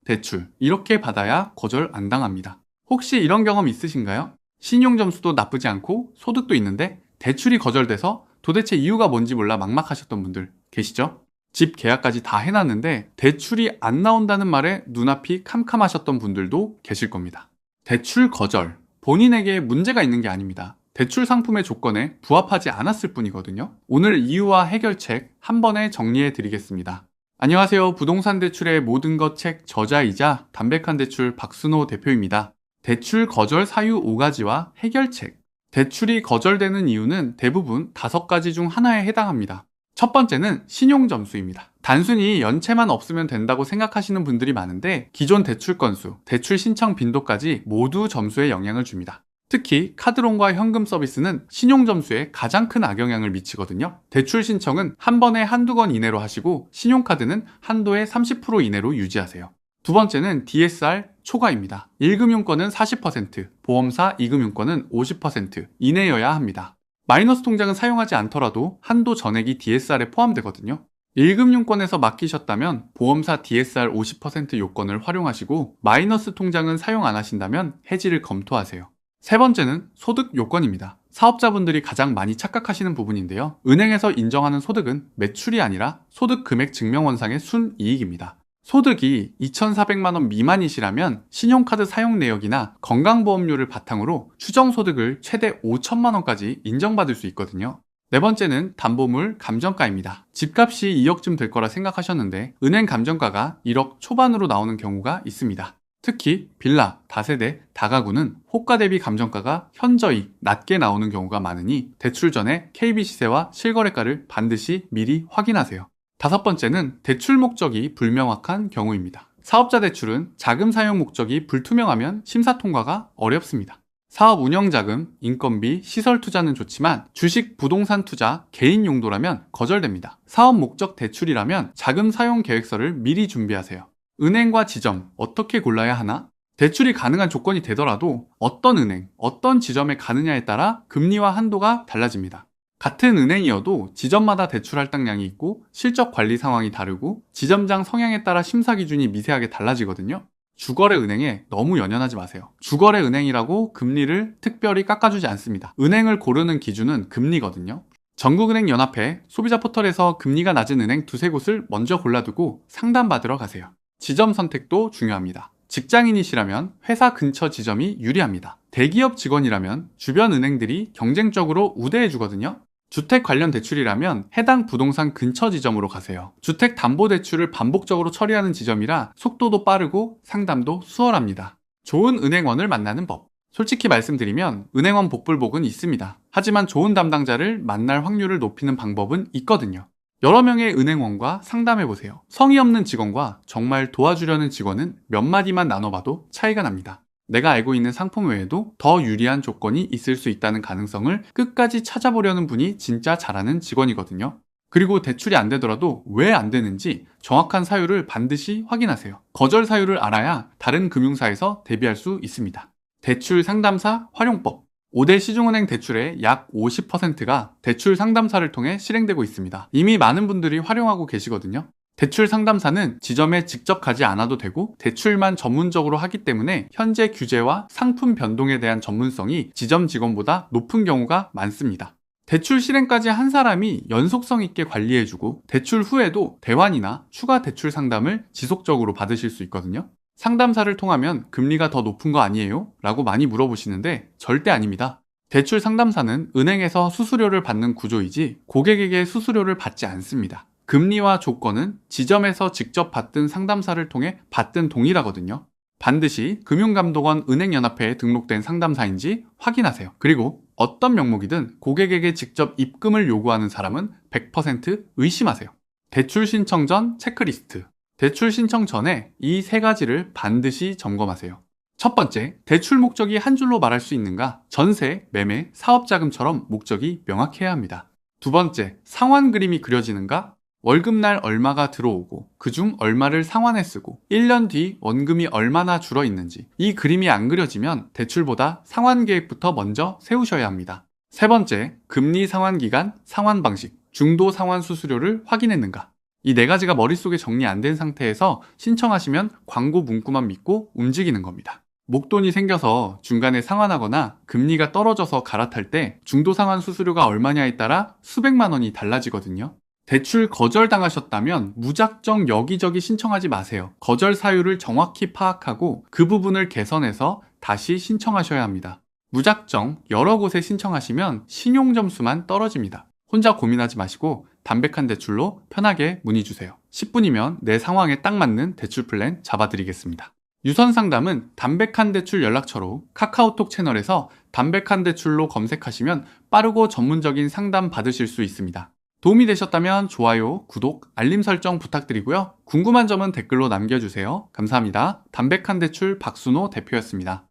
대출 이렇게 받아야 거절 안 당합니다. 혹시 이런 경험 있으신가요? 신용 점수도 나쁘지 않고 소득도 있는데 대출이 거절돼서 도대체 이유가 뭔지 몰라 막막하셨던 분들 계시죠? 집 계약까지 다 해놨는데 대출이 안 나온다는 말에 눈앞이 캄캄하셨던 분들도 계실 겁니다. 대출 거절, 본인에게 문제가 있는 게 아닙니다. 대출 상품의 조건에 부합하지 않았을 뿐이거든요. 오늘 이유와 해결책 한 번에 정리해 드리겠습니다. 안녕하세요. 부동산 대출의 모든 것 책 저자이자 담백한 대출 박순호 대표입니다. 대출 거절 사유 5가지와 해결책. 대출이 거절되는 이유는 대부분 5가지 중 하나에 해당합니다. 첫 번째는 신용점수입니다. 단순히 연체만 없으면 된다고 생각하시는 분들이 많은데 기존 대출 건수, 대출 신청 빈도까지 모두 점수에 영향을 줍니다. 특히 카드론과 현금 서비스는 신용점수에 가장 큰 악영향을 미치거든요. 대출 신청은 한 번에 한두 건 이내로 하시고 신용카드는 한도의 30% 이내로 유지하세요. 두 번째는 DSR 초과입니다. 1금융권은 40%, 보험사 2금융권은 50% 이내여야 합니다. 마이너스 통장은 사용하지 않더라도 한도 전액이 DSR에 포함되거든요. 1금융권에서 맡기셨다면 보험사 DSR 50% 요건을 활용하시고 마이너스 통장은 사용 안 하신다면 해지를 검토하세요. 세 번째는 소득 요건입니다. 사업자분들이 가장 많이 착각하시는 부분인데요. 은행에서 인정하는 소득은 매출이 아니라 소득 금액 증명원상의 순이익입니다. 소득이 2,400만 원 미만이시라면 신용카드 사용 내역이나 건강보험료를 바탕으로 추정소득을 최대 5천만 원까지 인정받을 수 있거든요. 네 번째는 담보물 감정가입니다. 집값이 2억쯤 될 거라 생각하셨는데 은행 감정가가 1억 초반으로 나오는 경우가 있습니다. 특히 빌라, 다세대, 다가구는 호가 대비 감정가가 현저히 낮게 나오는 경우가 많으니 대출 전에 KB시세와 실거래가를 반드시 미리 확인하세요. 다섯 번째는 대출 목적이 불명확한 경우입니다. 사업자 대출은 자금 사용 목적이 불투명하면 심사 통과가 어렵습니다. 사업 운영 자금, 인건비, 시설 투자는 좋지만 주식, 부동산 투자, 개인 용도라면 거절됩니다. 사업 목적 대출이라면 자금 사용 계획서를 미리 준비하세요. 은행과 지점, 어떻게 골라야 하나? 대출이 가능한 조건이 되더라도 어떤 은행, 어떤 지점에 가느냐에 따라 금리와 한도가 달라집니다. 같은 은행이어도 지점마다 대출 할당량이 있고 실적 관리 상황이 다르고 지점장 성향에 따라 심사 기준이 미세하게 달라지거든요. 주거래 은행에 너무 연연하지 마세요. 주거래 은행이라고 금리를 특별히 깎아주지 않습니다. 은행을 고르는 기준은 금리거든요. 전국은행연합회 소비자 포털에서 금리가 낮은 은행 두세 곳을 먼저 골라두고 상담받으러 가세요. 지점 선택도 중요합니다. 직장인이시라면 회사 근처 지점이 유리합니다. 대기업 직원이라면 주변 은행들이 경쟁적으로 우대해주거든요. 주택 관련 대출이라면 해당 부동산 근처 지점으로 가세요. 주택담보대출을 반복적으로 처리하는 지점이라 속도도 빠르고 상담도 수월합니다. 좋은 은행원을 만나는 법. 솔직히 말씀드리면 은행원 복불복은 있습니다. 하지만 좋은 담당자를 만날 확률을 높이는 방법은 있거든요. 여러 명의 은행원과 상담해보세요. 성의 없는 직원과 정말 도와주려는 직원은 몇 마디만 나눠봐도 차이가 납니다. 내가 알고 있는 상품 외에도 더 유리한 조건이 있을 수 있다는 가능성을 끝까지 찾아보려는 분이 진짜 잘하는 직원이거든요. 그리고 대출이 안 되더라도 왜 안 되는지 정확한 사유를 반드시 확인하세요. 거절 사유를 알아야 다른 금융사에서 대비할 수 있습니다. 대출 상담사 활용법. 5대 시중은행 대출의 약 50%가 대출 상담사를 통해 실행되고 있습니다. 이미 많은 분들이 활용하고 계시거든요. 대출 상담사는 지점에 직접 가지 않아도 되고 대출만 전문적으로 하기 때문에 현재 규제와 상품 변동에 대한 전문성이 지점 직원보다 높은 경우가 많습니다. 대출 실행까지 한 사람이 연속성 있게 관리해주고 대출 후에도 대환이나 추가 대출 상담을 지속적으로 받으실 수 있거든요. 상담사를 통하면 금리가 더 높은 거 아니에요? 라고 많이 물어보시는데 절대 아닙니다. 대출 상담사는 은행에서 수수료를 받는 구조이지 고객에게 수수료를 받지 않습니다. 금리와 조건은 지점에서 직접 받든 상담사를 통해 받든 동일하거든요. 반드시 금융감독원 은행연합회에 등록된 상담사인지 확인하세요. 그리고 어떤 명목이든 고객에게 직접 입금을 요구하는 사람은 100% 의심하세요. 대출 신청 전 체크리스트. 대출 신청 전에 이 세 가지를 반드시 점검하세요. 첫 번째, 대출 목적이 한 줄로 말할 수 있는가? 전세, 매매, 사업자금처럼 목적이 명확해야 합니다. 두 번째, 상환 그림이 그려지는가? 월급날 얼마가 들어오고 그중 얼마를 상환에 쓰고 1년 뒤 원금이 얼마나 줄어 있는지 이 그림이 안 그려지면 대출보다 상환 계획부터 먼저 세우셔야 합니다. 세 번째, 금리 상환 기간, 상환 방식, 중도 상환 수수료를 확인했는가? 이 네 가지가 머릿속에 정리 안 된 상태에서 신청하시면 광고 문구만 믿고 움직이는 겁니다. 목돈이 생겨서 중간에 상환하거나 금리가 떨어져서 갈아탈 때 중도상환 수수료가 얼마냐에 따라 수백만 원이 달라지거든요. 대출 거절당하셨다면 무작정 여기저기 신청하지 마세요. 거절 사유를 정확히 파악하고 그 부분을 개선해서 다시 신청하셔야 합니다. 무작정 여러 곳에 신청하시면 신용점수만 떨어집니다. 혼자 고민하지 마시고 담백한 대출로 편하게 문의주세요. 10분이면 내 상황에 딱 맞는 대출 플랜 잡아드리겠습니다. 유선 상담은 담백한 대출 연락처로 카카오톡 채널에서 담백한 대출로 검색하시면 빠르고 전문적인 상담 받으실 수 있습니다. 도움이 되셨다면 좋아요, 구독, 알림 설정 부탁드리고요. 궁금한 점은 댓글로 남겨주세요. 감사합니다. 담백한 대출 박순호 대표였습니다.